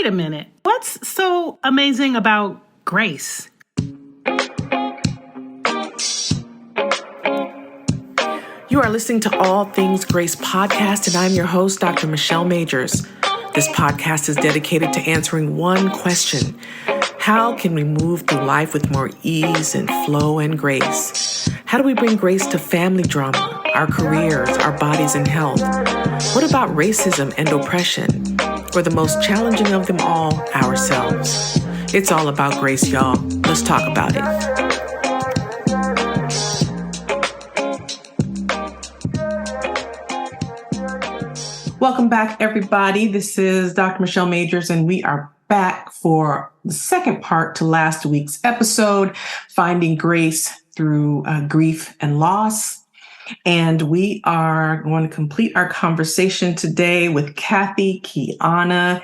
Wait a minute. What's so amazing about grace? You are listening to All Things Grace podcast, and I'm your host, Dr. Michelle Majors. This podcast is dedicated to answering one question: how can we move through life with more ease and flow and grace? How do we bring grace to family drama, our careers, our bodies and health? What about racism and oppression? Or the most challenging of them all, ourselves? It's all about grace, y'all. Let's talk about it. Welcome back, everybody. This is Dr. Michelle Majors, and we are back for the second part to last week's episode, Finding Grace Through Grief and Loss. And we are going to complete our conversation today with Kathei Keonna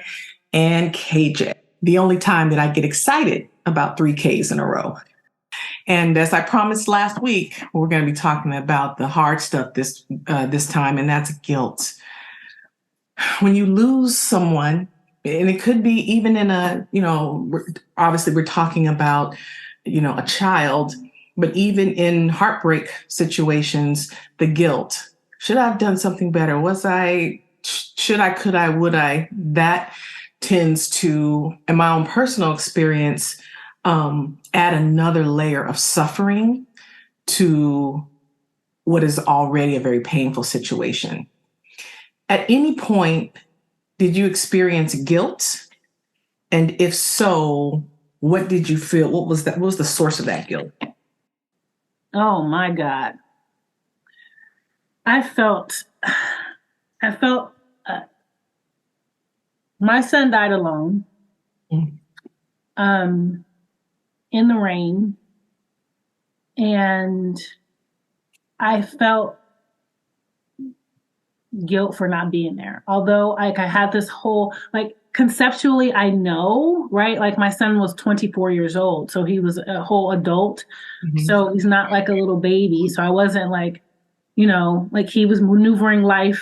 and KJ, the only time that I get excited about 3 Ks in a row. And as I promised last week, we're going to be talking about the hard stuff this time, and that's guilt. When you lose someone, and it could be even in obviously we're talking about, a child, but even in heartbreak situations, the guilt. Should I have done something better? Should I, could I, would I? That tends to, in my own personal experience, add another layer of suffering to what is already a very painful situation. At any point, did you experience guilt? And if so, what did you feel? What was the source of that guilt? Oh my God. I felt my son died alone, in the rain. And I felt guilt for not being there. Although I had this whole, conceptually, I know, right? Like my son was 24 years old. So he was a whole adult. Mm-hmm. So he's not like a little baby. So I wasn't he was maneuvering life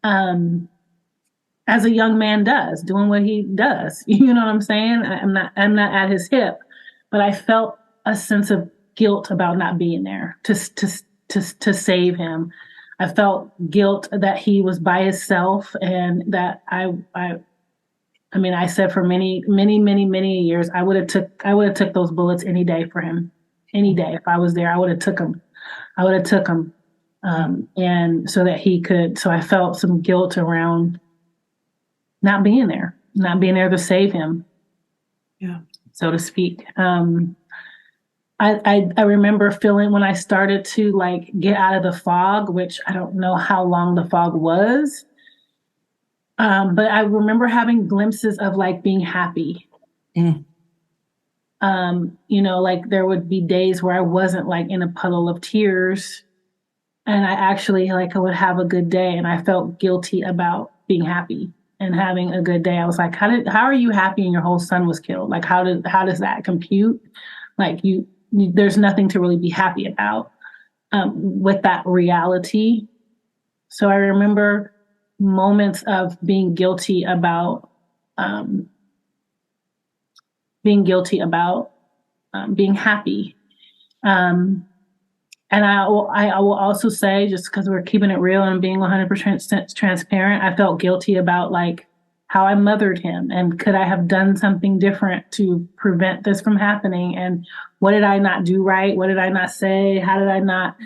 as a young man does, doing what he does. You know what I'm saying? I'm not at his hip, but I felt a sense of guilt about not being there to save him. I felt guilt that he was by himself, and that I said for many, many, many, many years, I would have took those bullets any day for him. Any day. If I was there, I would have took them. And so that he could, so I felt some guilt around not being there to save him. Yeah. So to speak. I remember feeling when I started to get out of the fog, which I don't know how long the fog was. But I remember having glimpses of being happy. Mm. There would be days where I wasn't in a puddle of tears, and I actually I would have a good day, and I felt guilty about being happy and having a good day. I was like, how are you happy and your whole son was killed? How does that compute? There's nothing to really be happy about with that reality. So I remember moments of being guilty about being happy. And I will also say, just because we're keeping it real and being 100% transparent, I felt guilty about how I mothered him, and could I have done something different to prevent this from happening? And what did I not do right? What did I not say? How did I not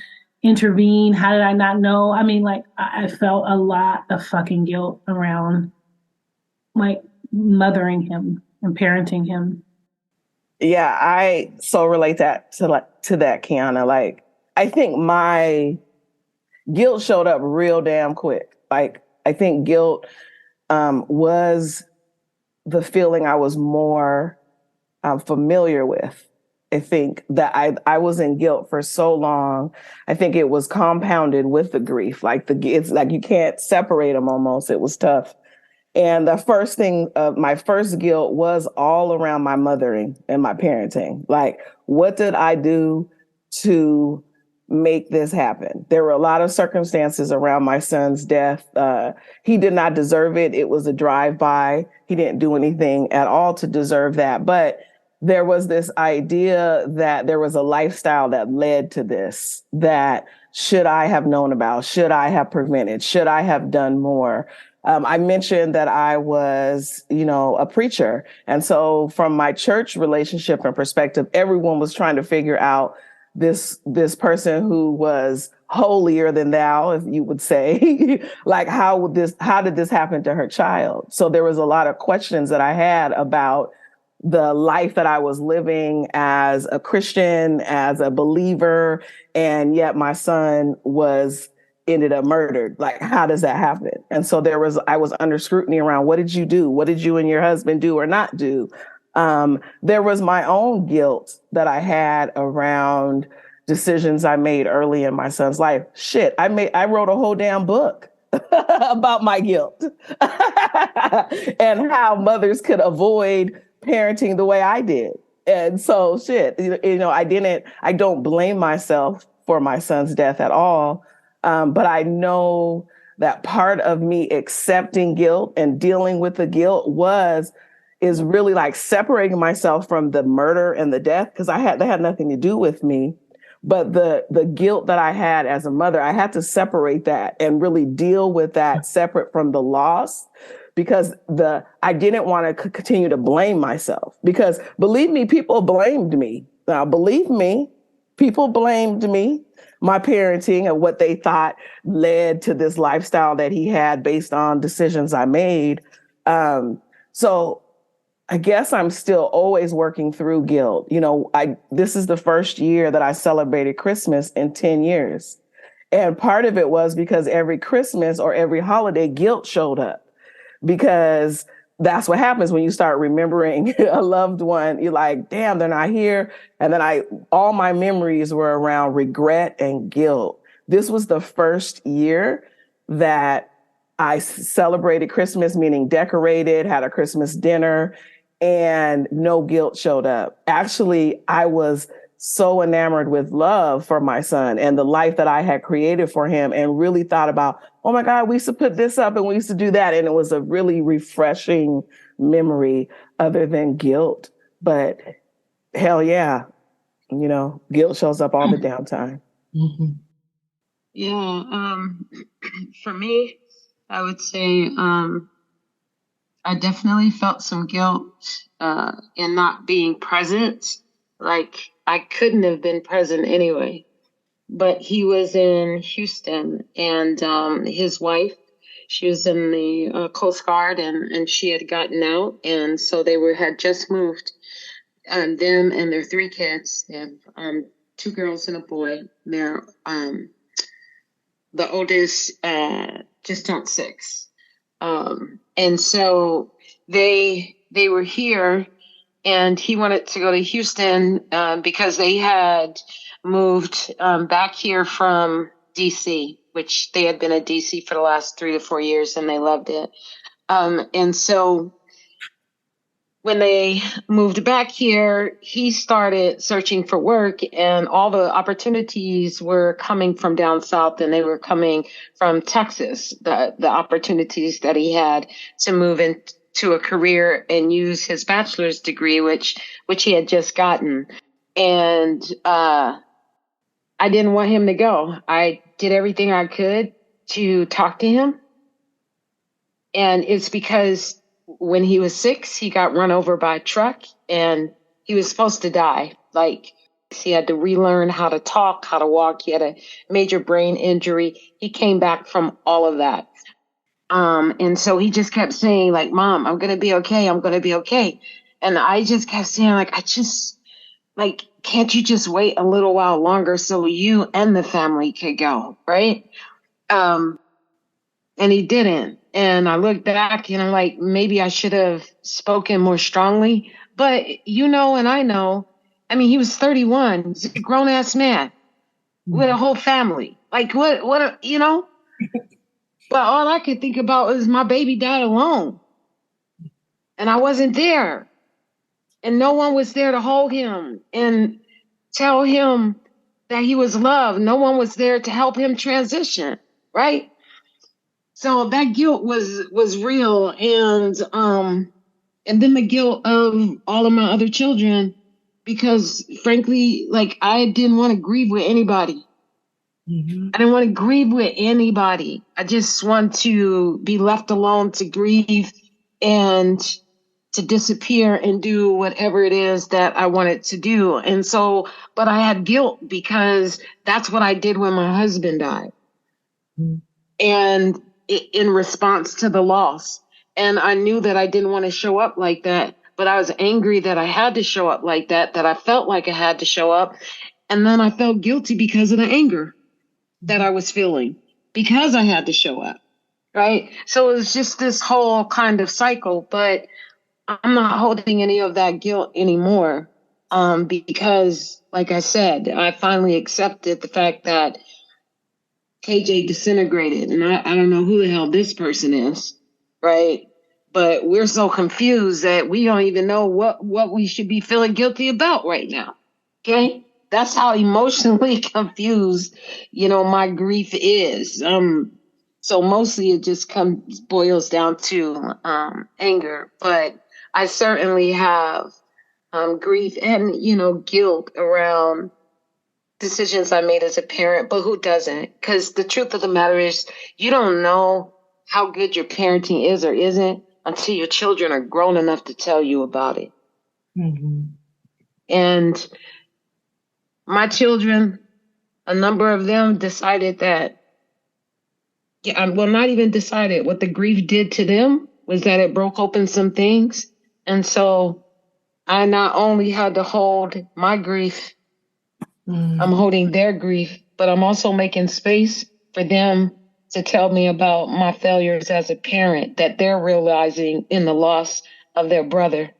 intervene? How did I not know? I felt a lot of fucking guilt around mothering him and parenting him. Yeah, I so relate that to that, Keonna. I think my guilt showed up real damn quick. I think guilt was the feeling I was more familiar with. I think that I was in guilt for so long. I think it was compounded with the grief. It's you can't separate them almost. It was tough. And the first thing, my first guilt was all around my mothering and my parenting. What did I do to make this happen. There were a lot of circumstances around my son's death. He did not deserve it. It was a drive-by. He didn't do anything at all to deserve that. But there was this idea that there was a lifestyle that led to this, that should I have known about? Should I have prevented? Should I have done more? I mentioned that I was, a preacher. And so from my church relationship and perspective, everyone was trying to figure out this person who was holier than thou, if you would say, like, how did this happen to her child? So there was a lot of questions that I had about the life that I was living as a Christian, as a believer, and yet my son ended up murdered. Like, how does that happen? And so I was under scrutiny around, what did you do? What did you and your husband do or not do? There was my own guilt that I had around decisions I made early in my son's life. Shit, I wrote a whole damn book about my guilt and how mothers could avoid parenting the way I did. And so shit, I don't blame myself for my son's death at all. But I know that part of me accepting guilt and dealing with the guilt is really like separating myself from the murder and the death, because that had nothing to do with me. But the guilt that I had as a mother, I had to separate that and really deal with that separate from the loss, because I didn't want to continue to blame myself, because believe me, people blamed me. Now, believe me, people blamed me, my parenting, and what they thought led to this lifestyle that he had based on decisions I made. So I guess I'm still always working through guilt. This is the first year that I celebrated Christmas in 10 years. And part of it was because every Christmas or every holiday, guilt showed up, because that's what happens when you start remembering a loved one. You're like, damn, they're not here. And then all my memories were around regret and guilt. This was the first year that I celebrated Christmas, meaning decorated, had a Christmas dinner, and no guilt showed up. Actually, I was so enamored with love for my son and the life that I had created for him, and really thought about, oh my God, we used to put this up and we used to do that. And it was a really refreshing memory other than guilt. But hell yeah, guilt shows up all the damn time. Mm-hmm. Yeah. For me, I would say I definitely felt some guilt in not being present. Like, I couldn't have been present anyway. But he was in Houston, and his wife, she was in the Coast Guard, and she had gotten out, and so they had just moved. And them and their 3 kids, they have 2 girls and a boy. They're the oldest just turned 6. And so they were here, and he wanted to go to Houston because they had moved back here from DC, which they had been at DC for the last 3 to 4 years, and they loved it. And so when they moved back here, he started searching for work, and all the opportunities were coming from down south, and they were coming from Texas, the opportunities that he had to move into a career and use his bachelor's degree, which he had just gotten. And I didn't want him to go. I did everything I could to talk to him. And it's because when he was 6, he got run over by a truck, and he was supposed to die. Like, he had to relearn how to talk, how to walk. He had a major brain injury. He came back from all of that. And so he just kept saying, like, Mom, I'm going to be okay. I'm going to be okay. And I just kept saying, like, can't you just wait a little while longer so you and the family could go, right? And he didn't. And I look back and I'm like, maybe I should have spoken more strongly. But and I know, I mean, he was 31. He's a grown ass man with a whole family. Like, what, But all I could think about was my baby died alone. And I wasn't there. And no one was there to hold him and tell him that he was loved. No one was there to help him transition, right? So that guilt was real, and then the guilt of all of my other children, because frankly, like I didn't want to grieve with anybody. I didn't want to grieve with anybody. I just want to be left alone to grieve and to disappear and do whatever it is that I wanted to do. And so, but I had guilt because that's what I did when my husband died. And in response to the loss. And I knew that I didn't want to show up like that, but I was angry that I had to show up like that I felt like I had to show up. And then I felt guilty because of the anger that I was feeling because I had to show up. Right. So it was just this whole kind of cycle, but I'm not holding any of that guilt anymore. Because like I said, I finally accepted the fact that KJ disintegrated, and I don't know who the hell this person is, right? But we're so confused that we don't even know what we should be feeling guilty about right now. Okay? That's how emotionally confused, my grief is. So mostly it just boils down to anger, but I certainly have grief and, guilt around decisions I made as a parent, but who doesn't? Because the truth of the matter is, you don't know how good your parenting is or isn't until your children are grown enough to tell you about it. And my children, a number of them decided that, not even decided. What the grief did to them was that it broke open some things. And so I not only had to hold my grief, I'm holding their grief, but I'm also making space for them to tell me about my failures as a parent that they're realizing in the loss of their brother.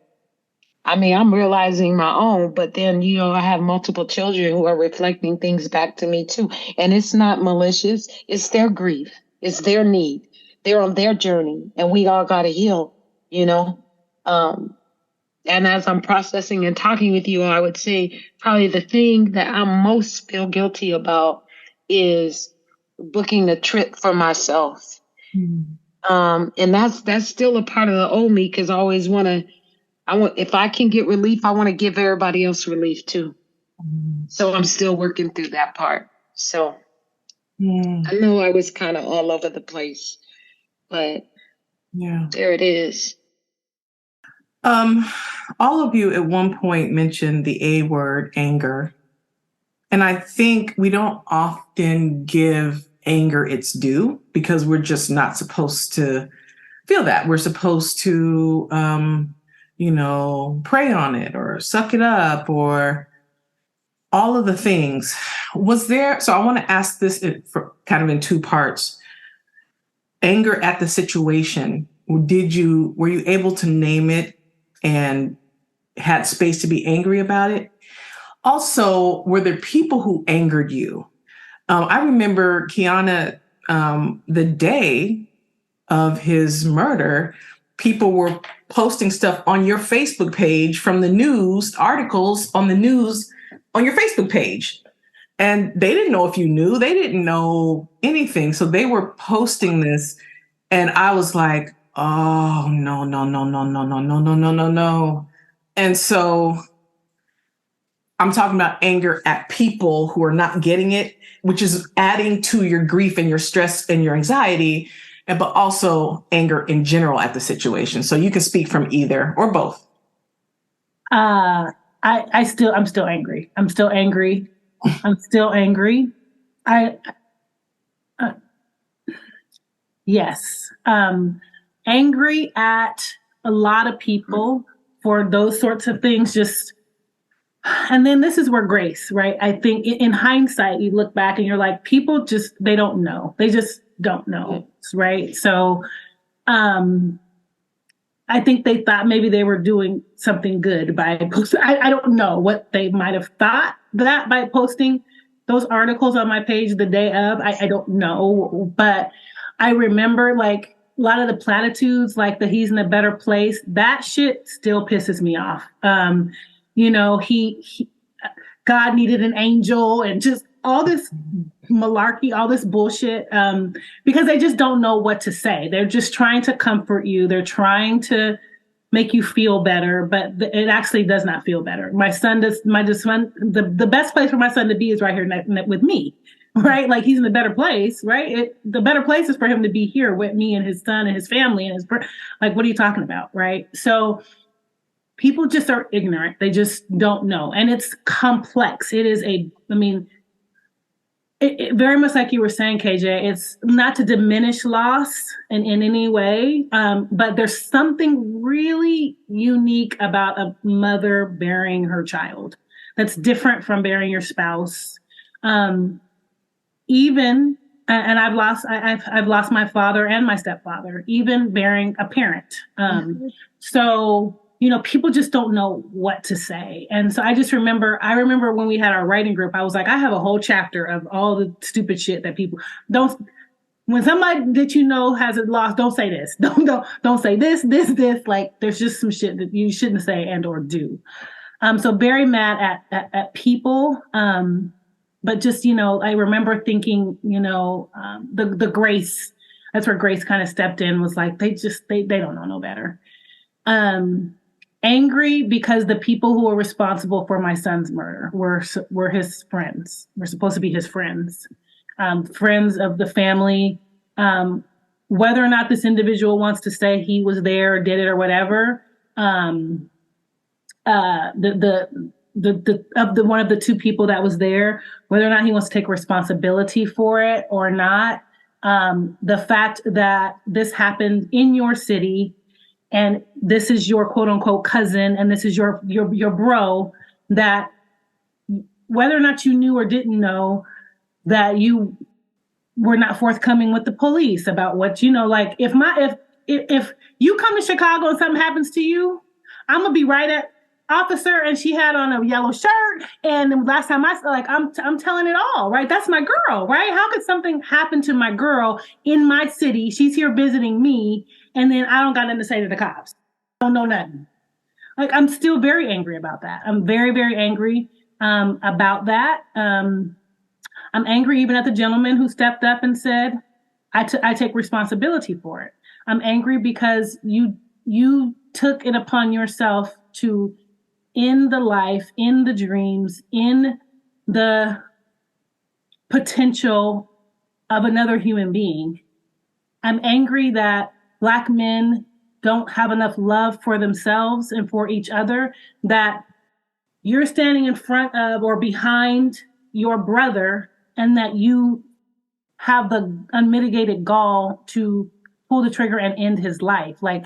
I mean, I'm realizing my own, but then, I have multiple children who are reflecting things back to me too. And it's not malicious. It's their grief. It's their need. They're on their journey and we all got to heal, And as I'm processing and talking with you, I would say probably the thing that I most feel guilty about is booking a trip for myself. And that's still a part of the old me, because if I can get relief, I want to give everybody else relief too. So I'm still working through that part. So I know I was kind of all over the place, but there it is. All of you at one point mentioned the A word, anger. And I think we don't often give anger its due because we're just not supposed to feel that. We're supposed to, prey on it or suck it up or all of the things. So I want to ask this kind of in two parts. Anger at the situation. Were you able to name it and had space to be angry about it? Also, were there people who angered you? I remember Keonna, the day of his murder, people were posting stuff on your Facebook page from the news, articles on the news on your Facebook page. And they didn't know if you knew, they didn't know anything. So they were posting this. And I was like, oh, no, no, no, no, no, no, no, no, no, no, no. And so I'm talking about anger at people who are not getting it, which is adding to your grief and your stress and your anxiety, but also anger in general at the situation. So you can speak from either or both. I'm still angry. I'm still angry. Yes. Angry at a lot of people for those sorts of things. And then this is where grace, right? I think in hindsight, you look back and you're like, people they don't know. They just don't know. Right. So, I think they thought maybe they were doing something good by posting. I don't know what they might have thought that by posting those articles on my page the day of. I don't know. But I remember like a lot of the platitudes, like that he's in a better place. That shit still pisses me off. God God needed an angel and just all this malarkey, all this bullshit, because they just don't know what to say. They're just trying to comfort you. They're trying to make you feel better, but it actually does not feel better. The best place for my son to be is right here with me, right? Like he's in the better place, right? The better place is for him to be here with me and his son and his family and like, what are you talking about, right? So people just are ignorant. They just don't know. And it's complex. It is it very much like you were saying, KJ, it's not to diminish loss in any way, but there's something really unique about a mother bearing her child that's different from bearing your spouse. Even, and I've lost my father and my stepfather, even bearing a parent. So, people just don't know what to say. And so I remember when we had our writing group, I was like, I have a whole chapter of all the stupid shit that people don't, when somebody that has a loss, don't say this, don't say this, like there's just some shit that you shouldn't say and or do. So very mad at people. But just, I remember thinking, the grace, that's where grace kind of stepped in, was like, they don't know no better. Angry because the people who were responsible for my son's murder were his friends. Were supposed to be his friends, friends of the family. Whether or not this individual wants to say he was there or did it or whatever, one of the two people that was there, whether or not he wants to take responsibility for it or not, the fact that this happened in your city. And this is your quote unquote cousin, and this is your bro, that whether or not you knew or didn't know, that you were not forthcoming with the police about what, like if you come to Chicago and something happens to you, I'm gonna be right at officer, and she had on a yellow shirt. And the last time I'm telling it all, right? That's my girl, right? How could something happen to my girl in my city? She's here visiting me, and then I don't got nothing to say to the cops. I don't know nothing. Like, I'm still very angry about that. I'm very, very angry about that. I'm angry even at the gentleman who stepped up and said, I take responsibility for it. I'm angry because you took it upon yourself to end the life, in the dreams, in the potential of another human being. I'm angry that Black men don't have enough love for themselves and for each other, that you're standing in front of or behind your brother, and that you have the unmitigated gall to pull the trigger and end his life. Like,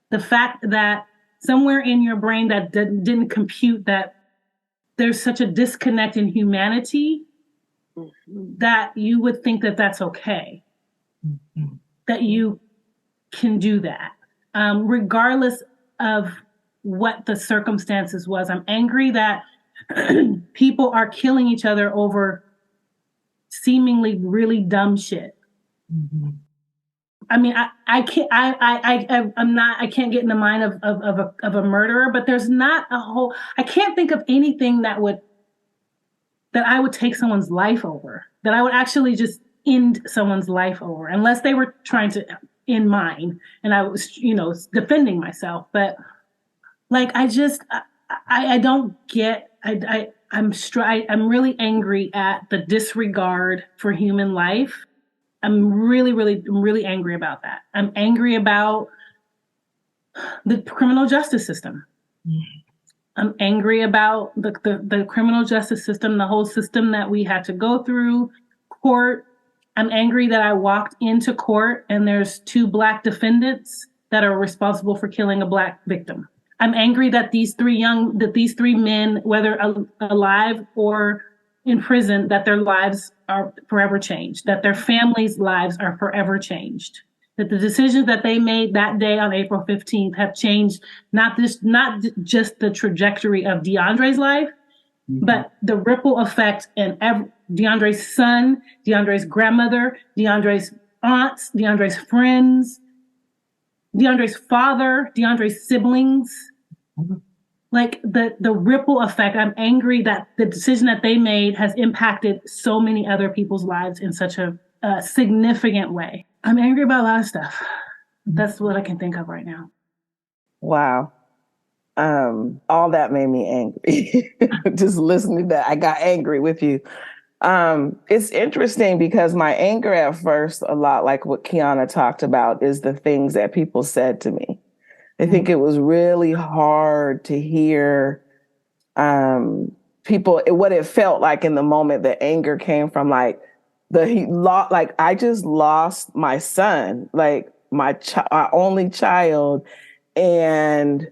the fact that somewhere in your brain that didn't compute that there's such a disconnect in humanity, that you would think that that's okay, that you can do that, regardless of what the circumstances was. I'm angry that people are killing each other over seemingly really dumb shit. I mean, I can't get in the mind of a murderer, but there's not I can't think of anything that I would take someone's life over, that I would actually just end someone's life over, unless they were trying to end mine and I was, defending myself. But like, I don't get, I'm really angry at the disregard for human life. I'm really angry about that. I'm angry about the criminal justice system. I'm angry about the criminal justice system, the whole system that we had to go through, court. I'm angry that I walked into court and there's 2 Black defendants that are responsible for killing a Black victim. I'm angry that these 3 men, whether alive or in prison, that their lives are forever changed, that their families' lives are forever changed, that the decisions that they made that day on April 15th have changed not just the trajectory of DeAndre's life, but the ripple effect in DeAndre's son, DeAndre's grandmother, DeAndre's aunts, DeAndre's friends, DeAndre's father, DeAndre's siblings. like the ripple effect. I'm angry that the decision that they made has impacted so many other people's lives in such a significant way. I'm angry about a lot of stuff. That's what I can think of right now. Wow. All that made me angry. Just listening to that, I got angry with you. It's interesting because my anger at first, a lot like what Keonna talked about, is the things that people said to me. I think it was really hard to hear people, what it felt like in the moment. The anger came from like I just lost my son, like my only child, and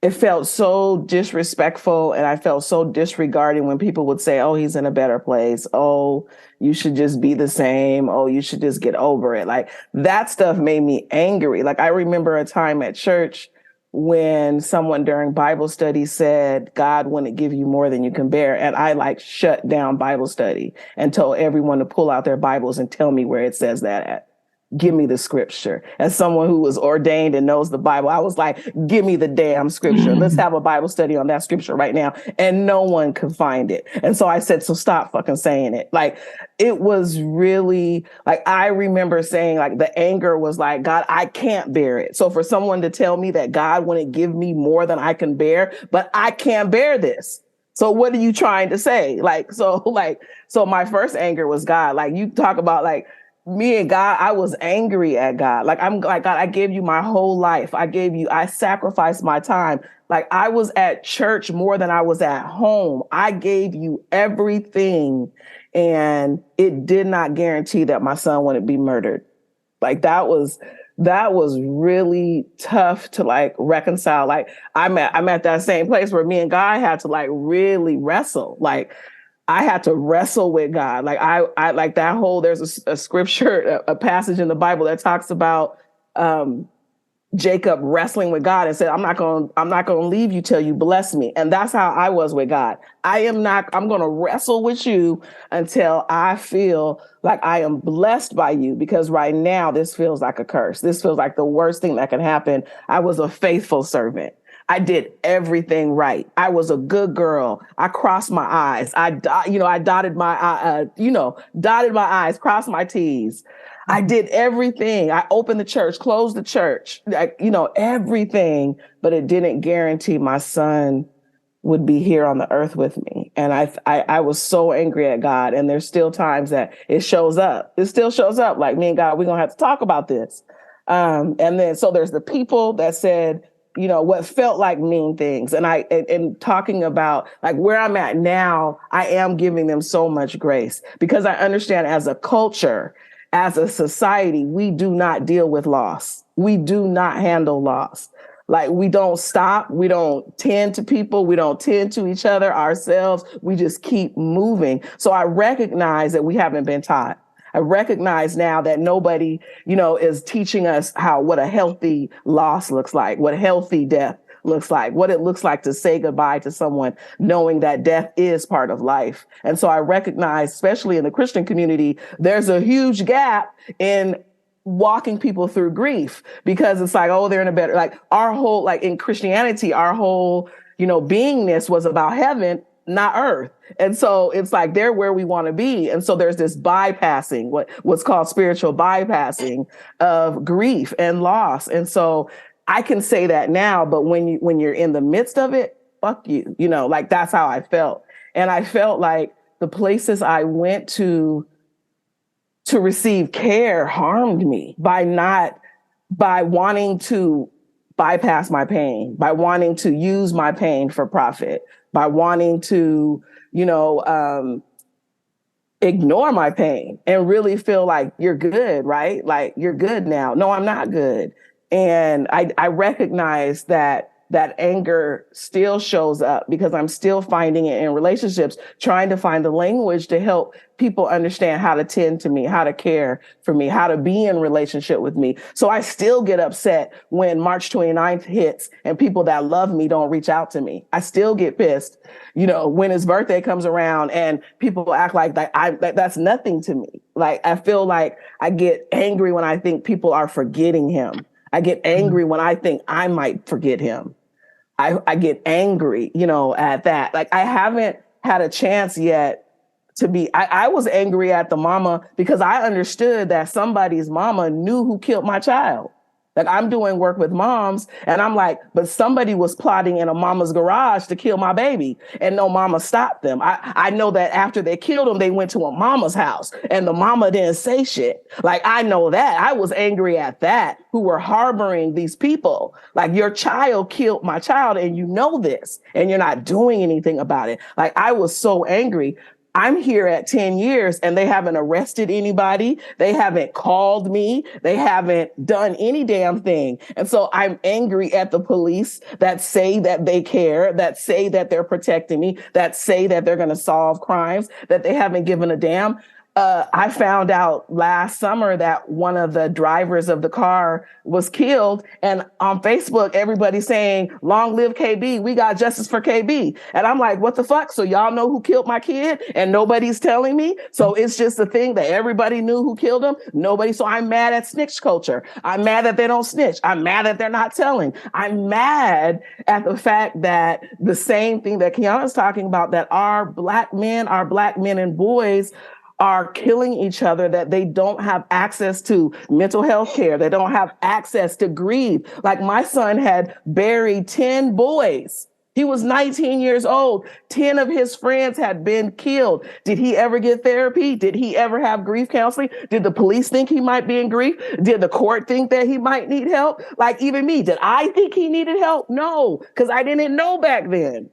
it felt so disrespectful, and I felt so disregarding when people would say, oh, he's in a better place. Oh, you should just be the same. Oh, you should just get over it. Like that stuff made me angry. Like I remember a time at church when someone during Bible study said, God wouldn't give you more than you can bear. And I like shut down Bible study and told everyone to pull out their Bibles and tell me where it says that at. Give me the scripture. As someone who was ordained and knows the Bible, I was like, give me the damn scripture. Let's have a Bible study on that scripture right now. And no one could find it. And so I said, so stop fucking saying it. Like, it was really like, I remember saying like the anger was like, God, I can't bear it. So for someone to tell me that God wouldn't give me more than I can bear, but I can't bear this. So what are you trying to say? So my first anger was God. Like you talk about like, me and God, I was angry at God. Like, I'm like, God, I gave you my whole life. I sacrificed my time. Like I was at church more than I was at home. I gave you everything. And it did not guarantee that my son wouldn't be murdered. Like that was really tough to like reconcile. Like I'm at that same place where me and God had to like really wrestle. Like I had to wrestle with God. Like I like that whole, there's a scripture, a passage in the Bible that talks about Jacob wrestling with God and said, I'm not going to leave you till you bless me. And that's how I was with God. I'm going to wrestle with you until I feel like I am blessed by you, because right now this feels like a curse. This feels like the worst thing that can happen. I was a faithful servant. I did everything right. I was a good girl. I crossed my I's. I dotted my I's, crossed my T's. I did everything. I opened the church, closed the church, everything, but it didn't guarantee my son would be here on the earth with me. And I was so angry at God. And there's still times that it shows up. It still shows up. Like, me and God, we're going to have to talk about this. And then, so there's the people that said, what felt like mean things. And talking about like where I'm at now, I am giving them so much grace, because I understand as a culture, as a society, we do not deal with loss. We do not handle loss. Like, we don't stop. We don't tend to people. We don't tend to each other, ourselves. We just keep moving. So I recognize that we haven't been taught. I recognize now that nobody, is teaching us what a healthy loss looks like, what a healthy death looks like, what it looks like to say goodbye to someone, knowing that death is part of life. And so I recognize, especially in the Christian community, there's a huge gap in walking people through grief, because it's like, oh, they're in a better, like our whole, like in Christianity, our whole, beingness was about heaven, not earth. And so it's like they're where we want to be. And so there's this bypassing, what's called spiritual bypassing of grief and loss. And so I can say that now, but when you're in the midst of it, fuck you, like that's how I felt. And I felt like the places I went to receive care harmed me by wanting to bypass my pain, by wanting to use my pain for profit, by wanting to, ignore my pain and really feel like you're good, right? Like, you're good now. No, I'm not good. And I recognize that anger still shows up, because I'm still finding it in relationships, trying to find the language to help people understand how to tend to me, how to care for me, how to be in relationship with me. So I still get upset when March 29th hits and people that love me don't reach out to me. I still get pissed, when his birthday comes around and people act like that's nothing to me. Like, I feel like I get angry when I think people are forgetting him. I get angry when I think I might forget him. I get angry, at that. Like I haven't had a chance yet to be, I was angry at the mama because I understood that somebody's mama knew who killed my child. Like I'm doing work with moms and I'm like, but somebody was plotting in a mama's garage to kill my baby and no mama stopped them. I know that after they killed him, they went to a mama's house and the mama didn't say shit. Like I know that. I was angry at that, who were harboring these people. Like your child killed my child and you know this and you're not doing anything about it. Like I was so angry. I'm here at 10 years and they haven't arrested anybody. They haven't called me. They haven't done any damn thing. And so I'm angry at the police that say that they care, that say that they're protecting me, that say that they're going to solve crimes, that they haven't given a damn. I found out last summer that one of the drivers of the car was killed. And on Facebook, everybody's saying, long live KB. We got justice for KB. And I'm like, what the fuck? So y'all know who killed my kid and nobody's telling me? So it's just a thing that everybody knew who killed him. Nobody. So I'm mad at snitch culture. I'm mad that they don't snitch. I'm mad that they're not telling. I'm mad at the fact that the same thing that Keonna's talking about, that our black men and boys are killing each other, that they don't have access to mental health care. They don't have access to grieve. Like my son had buried 10 boys. He was 19 years old. 10 of his friends had been killed. Did he ever get therapy? Did he ever have grief counseling? Did the police think he might be in grief? Did the court think that he might need help? Like even me, did I think he needed help? No, because I didn't know back then.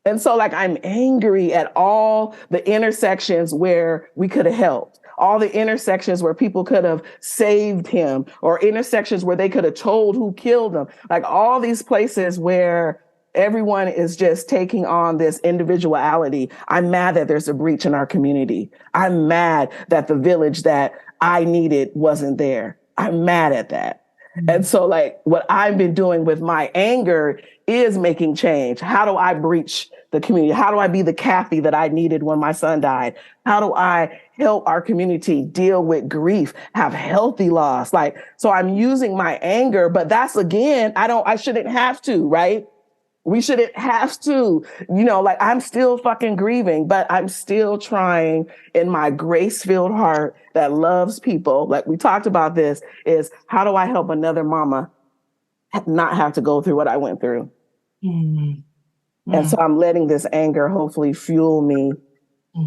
And so like I'm angry at all the intersections where we could have helped, all the intersections where people could have saved him, or intersections where they could have told who killed him. Like all these places where everyone is just taking on this individuality. I'm mad that there's a breach in our community. I'm mad that the village that I needed wasn't there. I'm mad at that. And so like what I've been doing with my anger is making change. How do I breach the community? How do I be the Kathei that I needed when my son died? How do I help our community deal with grief, have healthy loss? Like, so I'm using my anger, but that's again, I shouldn't have to, right? We shouldn't have to, like I'm still fucking grieving, but I'm still trying in my grace-filled heart that loves people. Like we talked about this, is how do I help another mama not have to go through what I went through? Mm-hmm. And so I'm letting this anger hopefully fuel me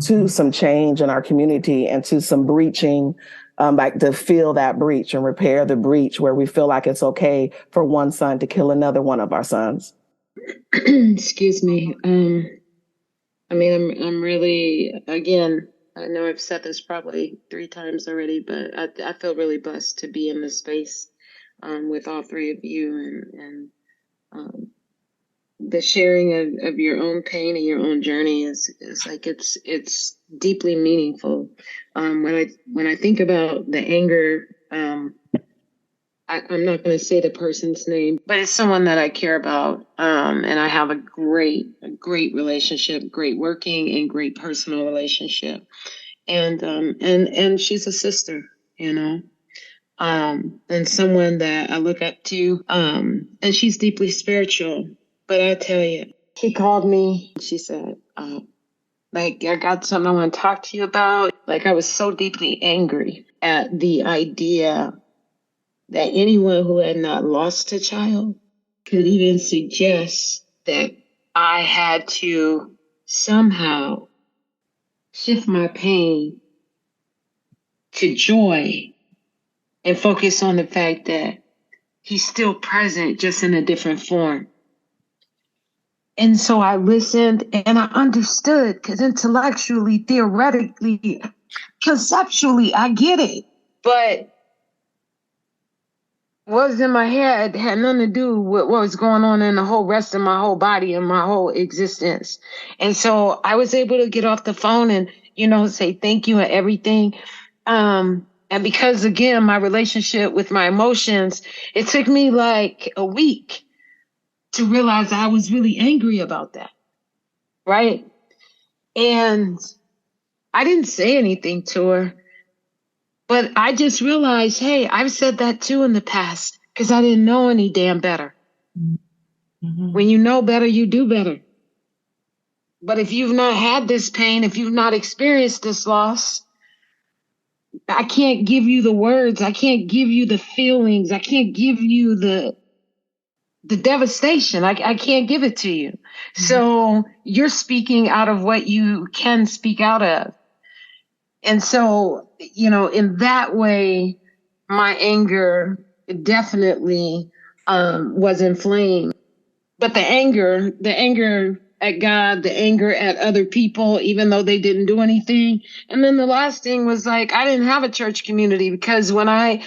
to some change in our community and to some breaching, like to fill that breach and repair the breach where we feel like it's okay for one son to kill another one of our sons. Excuse me. I mean, I'm really, again, I know I've said this probably 3 times already, but I feel really blessed to be in this space with all 3 of you, and the sharing of your own pain and your own journey is like it's deeply meaningful. When I think about the anger, I'm not going to say the person's name, but it's someone that I care about. And I have a great relationship, great working and great personal relationship. And she's a sister, and someone that I look up to. And she's deeply spiritual, but I tell you, she called me. She said, like, I got something I want to talk to you about. Like, I was so deeply angry at the idea that anyone who had not lost a child could even suggest that I had to somehow shift my pain to joy and focus on the fact that he's still present, just in a different form. And so I listened and I understood, because intellectually, theoretically, conceptually, I get it. But what was in my head had nothing to do with what was going on in the whole rest of my whole body and my whole existence. And so I was able to get off the phone and, say thank you and everything. And because, again, my relationship with my emotions, it took me like a week to realize I was really angry about that. Right? And I didn't say anything to her. But I just realized, hey, I've said that too in the past because I didn't know any damn better. When you know better, you do better. But if you've not had this pain, if you've not experienced this loss, I can't give you the words. I can't give you the feelings. I can't give you the devastation. I can't give it to you. So you're speaking out of what you can speak out of. And so, in that way, my anger definitely was inflamed. But the anger at God, the anger at other people, even though they didn't do anything. And then the last thing was like, I didn't have a church community, because when I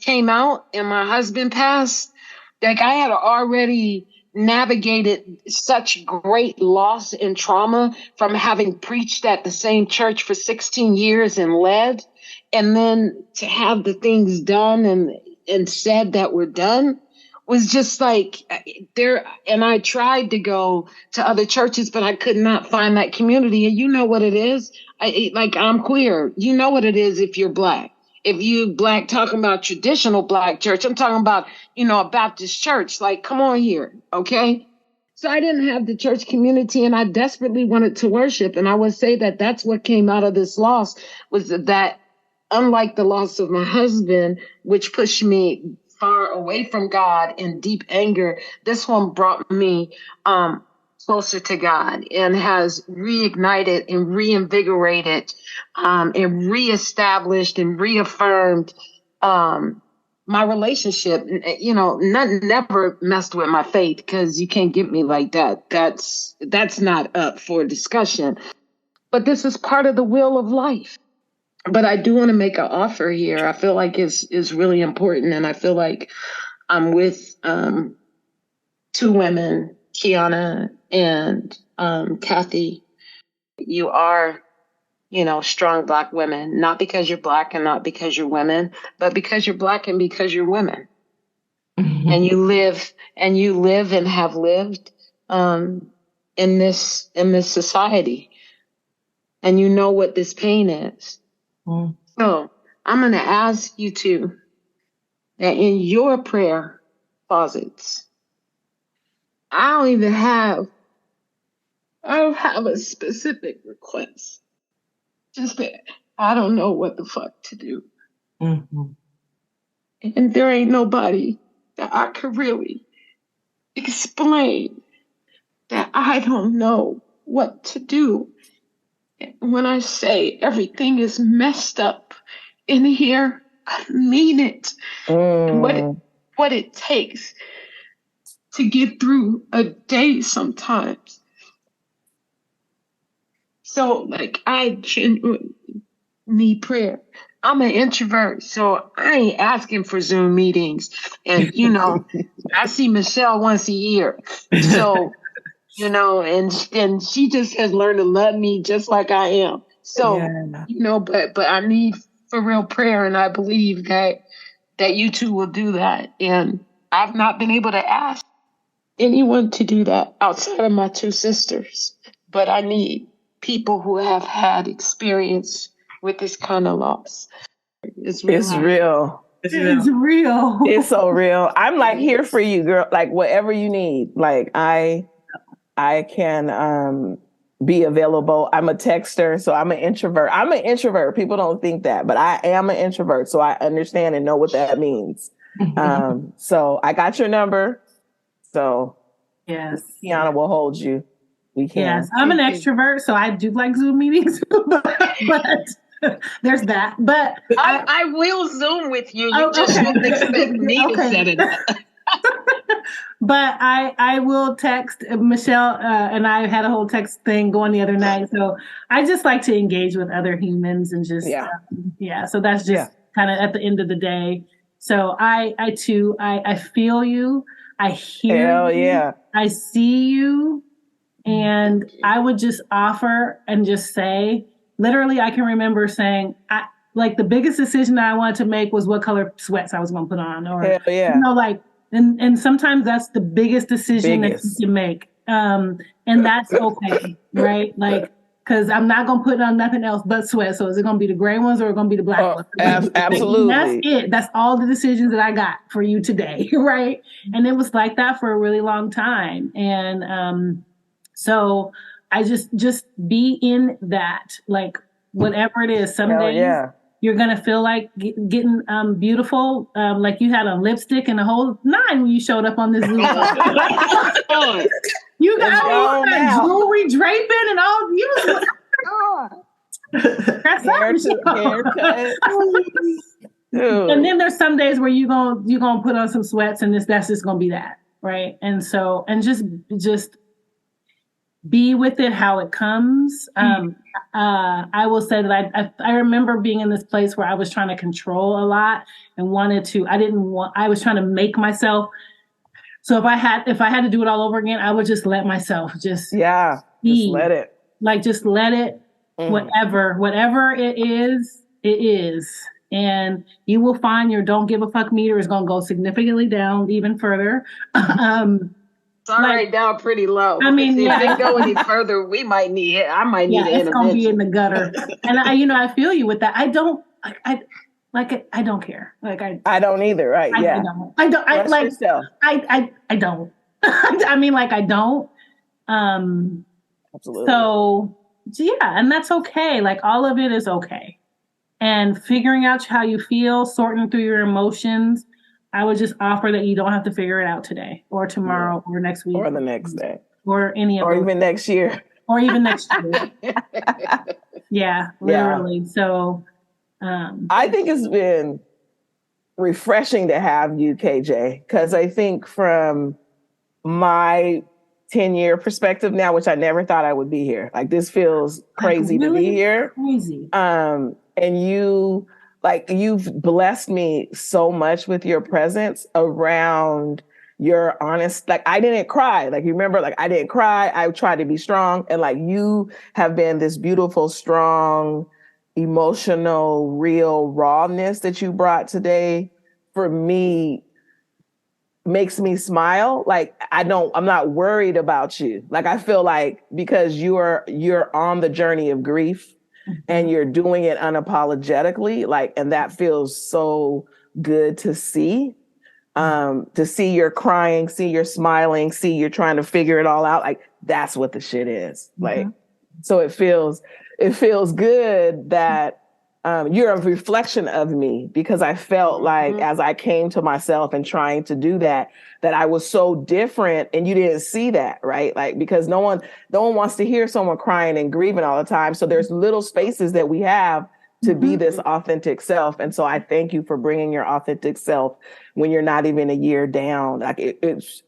came out and my husband passed, like, I had already navigated such great loss and trauma from having preached at the same church for 16 years and led, and then to have the things done and said that were done was just like there. And I tried to go to other churches, but I could not find that community. And you know what it is? I'm queer. You know what it is if you're Black. If you Black, talking about traditional Black church, I'm talking about, a Baptist church. Like, come on here, okay? So I didn't have the church community, and I desperately wanted to worship. And I would say that that's what came out of this loss, was that, unlike the loss of my husband, which pushed me far away from God in deep anger, this one brought me closer to God and has reignited and reinvigorated and reestablished and reaffirmed my relationship. Nothing never messed with my faith, because you can't get me like that. That's not up for discussion. But this is part of the wheel of life. But I do want to make an offer here. I feel like it's really important, and I feel like I'm with two women, Keonna and Kathei. You are, strong Black women, not because you're Black and not because you're women, but because you're Black and because you're women. And you live and have lived in this society, and you know what this pain is. So I'm going to ask you two that in your prayer closets, I don't have a specific request. Just that I don't know what the fuck to do. And there ain't nobody that I could really explain that I don't know what to do. When I say everything is messed up in here, I mean it. And what it takes to get through a day sometimes. So, like, I genuinely need prayer. I'm an introvert, so I ain't asking for Zoom meetings. And, I see Michelle once a year. So, and she just has learned to love me just like I am. So, but I need for real prayer, and I believe that you two will do that. And I've not been able to ask anyone to do that outside of my two sisters, but I need people who have had experience with this kind of loss. It's real. It's real. It's so real. I'm like here for you, girl. Like whatever you need. Like I can be available. I'm a texter, so I'm an introvert. I'm an introvert. People don't think that, but I am an introvert, so I understand and know what that means. So I got your number. So yes, Keonna will hold you. We can. Yes, I'm an extrovert, so I do like Zoom meetings, but there's that. But I will Zoom with you. You just wouldn't expect me to set it up. But I will text Michelle, and I had a whole text thing going the other night. So I just like to engage with other humans and just so that's just kind of at the end of the day. So I too feel you. I hear you. I see you. And I would just offer and just say, literally, I can remember saying, the biggest decision I wanted to make was what color sweats I was going to put on, or and sometimes that's the biggest decision that you can make, and that's okay, right? Like, Because I'm not going to put on nothing else but sweats. So is it going to be the gray ones or is it going to be the black ones? Absolutely. That's it. That's all the decisions that I got for you today, right? And it was like that for a really long time. And so I just be in that, like whatever it is. Some days you're going to feel like getting beautiful. Like you had a lipstick and a whole nine when you showed up on this Zoom. You got jewelry draping and all. You was haircut. And then there's some days where you gonna put on some sweats and that's just gonna be that, right? And so just be with it how it comes. I will say that I remember being in this place where I was trying to control a lot and I was trying to make myself. So if I had to do it all over again, I would just let myself just let it. Like just let it, whatever it is. And you will find your don't give a fuck meter is gonna go significantly down even further. It's already down pretty low. I mean, if it go any further, I might need it's gonna be in the gutter. And I feel you with that. I don't care. Like I don't either, right? I don't. I don't. I mean, like I don't. Absolutely. So yeah, and that's okay. Like all of it is okay. And figuring out how you feel, sorting through your emotions. I would just offer that you don't have to figure it out today or tomorrow or next week or the next day or any of or even next year or even next year. Yeah, literally. So. I think it's been refreshing to have you, KJ, because I think from my 10-year perspective now, which I never thought I would be here, like this feels crazy to be here. Crazy. And you've blessed me so much with your presence around your honest, like I didn't cry. Like you remember, like I didn't cry. I tried to be strong. And like you have been this beautiful, strong, emotional, real rawness that you brought today for me makes me smile. Like I'm not worried about you. Like I feel like because you're on the journey of grief and you're doing it unapologetically, like, and that feels so good to see. To see you're crying, see you're smiling, see you're trying to figure it all out. Like that's what the shit is. Like, so it feels good that you're a reflection of me, because I felt like as I came to myself and trying to do that I was so different, and you didn't see that, right? Like, because no one wants to hear someone crying and grieving all the time. So there's little spaces that we have to be this authentic self. And so I thank you for bringing your authentic self when you're not even a year down. Like it's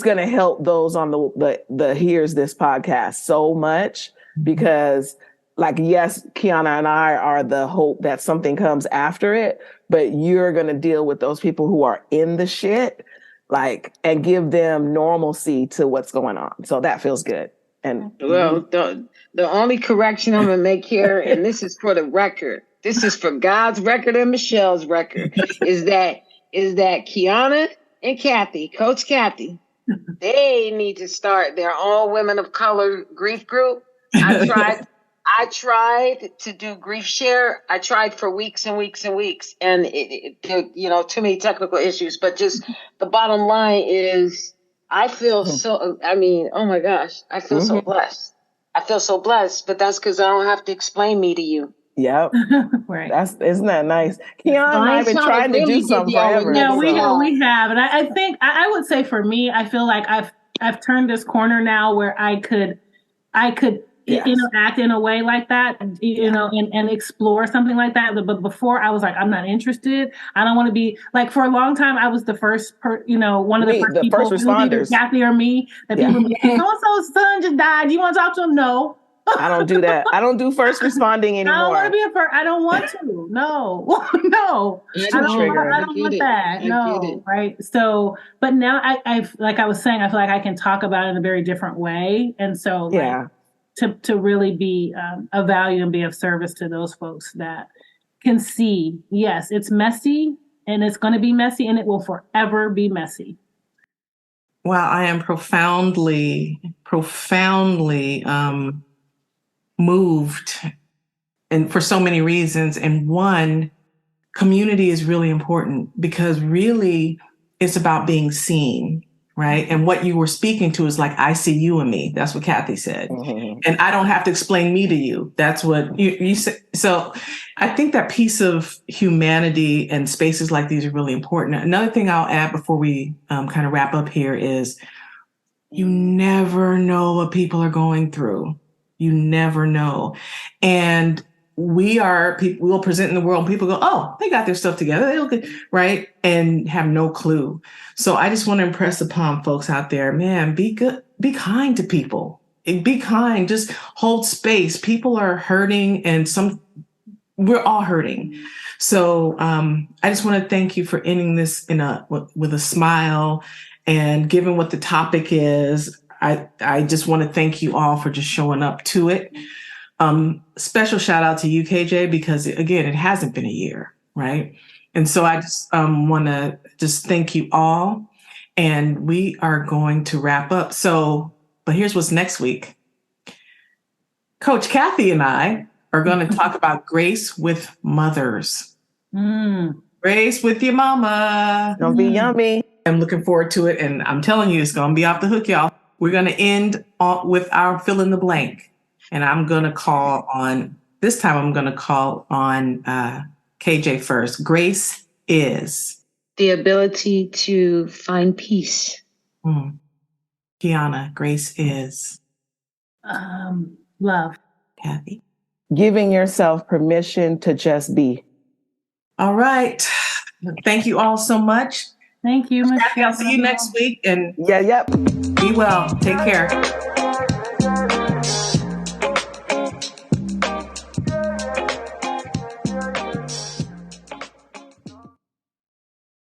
going to help those on the Here's This podcast so much, because like, yes, Keonna and I are the hope that something comes after it, but you're going to deal with those people who are in the shit, like, and give them normalcy to what's going on. So that feels good. And the only correction I'm going to make here, and this is for the record, this is for God's record and Michelle's record, is that Keonna and Kathei, Coach Kathei, they need to start their own women of color grief group. I tried to do grief share. I tried for weeks and weeks and weeks, and it too many technical issues. But just the bottom line is, I feel so. I mean, oh my gosh, I feel so blessed. I feel so blessed, but that's because I don't have to explain me to you. Yep. Right. Isn't that nice? Keonna and I have been trying to do something forever. Yeah, we have. And I think I would say for me, I feel like I've turned this corner now where I could interact in a way like that, and explore something like that. But before I was like, I'm not interested. I don't want to be like, for a long time, I was the first, one of the first responders, Kathei or me, that people would be like, so-and-so's son just died. Do you want to talk to him? No. I don't do that. I don't do first responding anymore. I don't want to be a first. I don't want to. No, no. I don't want that. No, right. So, but now I've, like I was saying, I feel like I can talk about it in a very different way, and so like, to really be of value and be of service to those folks that can see, yes, it's messy, and it's going to be messy, and it will forever be messy. Well, I am profoundly moved, and for so many reasons. And one, community is really important because really it's about being seen, right? And what you were speaking to is like, I see you and me. That's what Kathei said. Mm-hmm. And I don't have to explain me to you. That's what you said. So I think that piece of humanity and spaces like these are really important. Another thing I'll add before we kind of wrap up here is you never know what people are going through. You never know. And we'll present in the world and people go, oh, they got their stuff together. They look good, right? And have no clue. So I just want to impress upon folks out there, man, be good, be kind to people. Be kind, just hold space. People are hurting and we're all hurting. So I just want to thank you for ending this with a smile. And given what the topic is, I just want to thank you all for just showing up to it. Special shout out to you, KJ, because again, it hasn't been a year, right? And so I just want to just thank you all. And we are going to wrap up. But here's what's next week. Coach Kathei and I are going to talk about grace with mothers. Grace with your mama. Gonna be yummy. I'm looking forward to it. And I'm telling you, it's going to be off the hook, y'all. We're going to end with our fill in the blank. And I'm going to call on KJ first. Grace is the ability to find peace. Keonna, grace is love. Kathei. Giving yourself permission to just be. All right. Thank you all so much. Thank you, Michelle. I'll see you next week. And Yep. be well. Take care.